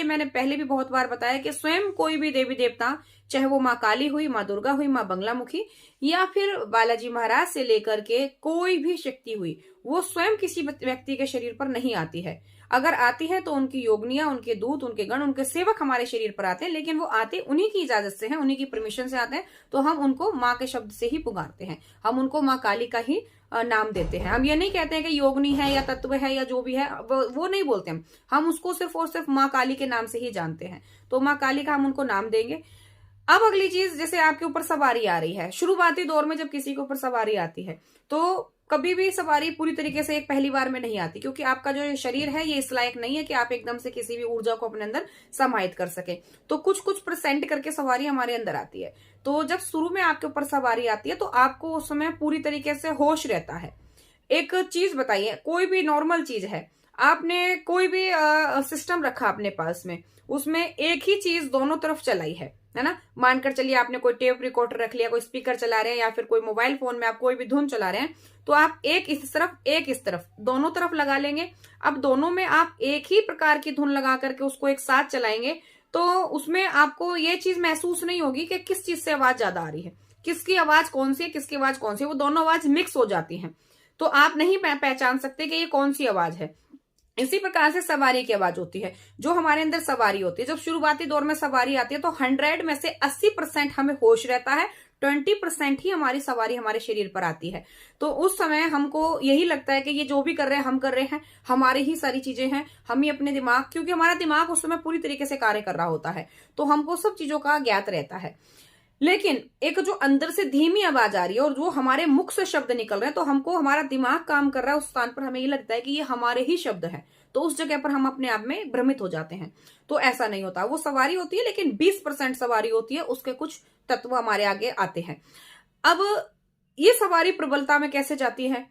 ये मैंने पहले भी बहुत बार बताया कि स्वयं कोई भी देवी देवता, चाहे वो माँ काली हुई, माँ दुर्गा हुई, माँ बंगलामुखी, या फिर बालाजी महाराज से लेकर के कोई भी शक्ति हुई, वो स्वयं किसी व्यक्ति के शरीर पर नहीं आती है। अगर आती है तो उनकी योगनियां, उनके दूत, उनके गण, उनके सेवक हमारे शरीर पर आते हैं, लेकिन वो आते उन्हीं की इजाजत से हैं, उन्हीं की परमिशन से आते हैं। तो हम उनको माँ के शब्द से ही पुकारते हैं, हम उनको माँ काली का ही नाम देते हैं। हम ये नहीं कहते हैं कि योगनी है या तत्व है या जो भी है, वो नहीं बोलते हम उसको सिर्फ और सिर्फ माँ काली के नाम से ही जानते हैं। तो माँ काली का हम उनको नाम देंगे। अब अगली चीज, जैसे आपके ऊपर सवारी आ रही है, शुरुआती दौर में जब किसी के ऊपर सवारी आती है तो कभी भी सवारी पूरी तरीके से एक पहली बार में नहीं आती, क्योंकि आपका जो शरीर है ये इस लायक नहीं है कि आप एकदम से किसी भी ऊर्जा को अपने अंदर समाहित कर सके। तो कुछ कुछ परसेंट करके सवारी हमारे अंदर आती है। तो जब शुरू में आपके ऊपर सवारी आती है तो आपको उस समय पूरी तरीके से होश रहता है। एक चीज बताइए, कोई भी नॉर्मल चीज है, आपने कोई भी सिस्टम रखा अपने पास में, उसमें एक ही चीज दोनों तरफ चलाई है ना। मानकर चलिए आपने कोई टेप रिकॉर्डर रख लिया, कोई स्पीकर चला रहे हैं, या फिर कोई मोबाइल फोन में आप कोई भी धुन चला रहे हैं, तो आप एक इस तरफ एक इस तरफ दोनों तरफ लगा लेंगे। अब दोनों में आप एक ही प्रकार की धुन लगा करके उसको एक साथ चलाएंगे, तो उसमें आपको ये चीज महसूस नहीं होगी कि किस चीज से आवाज ज्यादा आ रही है, किसकी आवाज कौन सी है, किसकी आवाज कौन सी है। वो दोनों आवाज मिक्स हो जाती हैं, तो आप नहीं पहचान सकते कि ये कौन सी आवाज है। इसी प्रकार से सवारी की आवाज होती है। जो हमारे अंदर सवारी होती है, जब शुरुआती दौर में सवारी आती है तो 100 में से 80% हमें होश रहता है, 20% ही हमारी सवारी हमारे शरीर पर आती है। तो उस समय हमको यही लगता है कि ये जो भी कर रहे हैं हम कर रहे हैं, हमारी ही सारी चीजें हैं, हम ही अपने दिमाग, क्योंकि हमारा दिमाग उस समय पूरी तरीके से कार्य कर रहा होता है, तो हमको सब चीजों का ज्ञात रहता है। लेकिन एक जो अंदर से धीमी आवाज आ रही है और जो हमारे मुख से शब्द निकल रहे हैं, तो हमको हमारा दिमाग काम कर रहा है उस स्थान पर, हमें ये लगता है कि ये हमारे ही शब्द हैं, तो उस जगह पर हम अपने आप में भ्रमित हो जाते हैं। तो ऐसा नहीं होता, वो सवारी होती है लेकिन 20% सवारी होती है, उसके कुछ तत्व हमारे आगे आते हैं। अब ये सवारी प्रबलता में कैसे जाती है,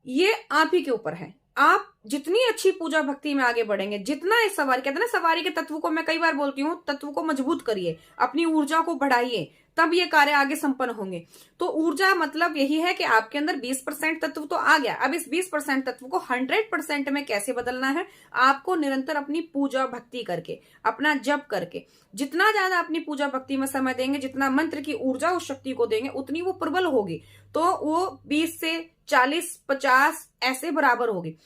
ये आप ही के ऊपर है। आप जितनी अच्छी पूजा भक्ति में आगे बढ़ेंगे, जितना इस सवारी, कहते हैं ना सवारी के तत्व को, मैं कई बार बोलती हूँ, तत्व को मजबूत करिए, अपनी ऊर्जा को बढ़ाइए, तब ये कार्य आगे संपन्न होंगे। तो ऊर्जा मतलब यही है कि आपके अंदर 20% तत्व तो आ गया, अब इस 20% तत्व को 100% में कैसे बदलना है। आपको निरंतर अपनी पूजा भक्ति करके, अपना जप करके, जितना ज्यादा अपनी पूजा भक्ति में समय देंगे, जितना मंत्र की ऊर्जा उस शक्ति को देंगे, उतनी वो प्रबल होगी। तो वो 20 से 40, 50 ऐसे बराबर होगी।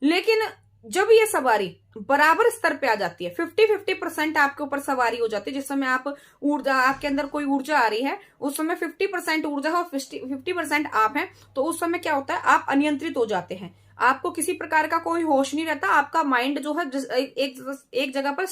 लेकिन जब ये सवारी बराबर स्तर पे आ जाती है, 50-50% आपके ऊपर सवारी हो जाती है, जिस समय आप ऊर्जा, आपके अंदर कोई ऊर्जा आ रही है, उस समय 50% ऊर्जा है और 50% आप हैं, तो उस समय क्या होता है, आप अनियंत्रित हो जाते हैं, आपको किसी प्रकार का कोई होश नहीं रहता, आपका माइंड जो है एक जगह पर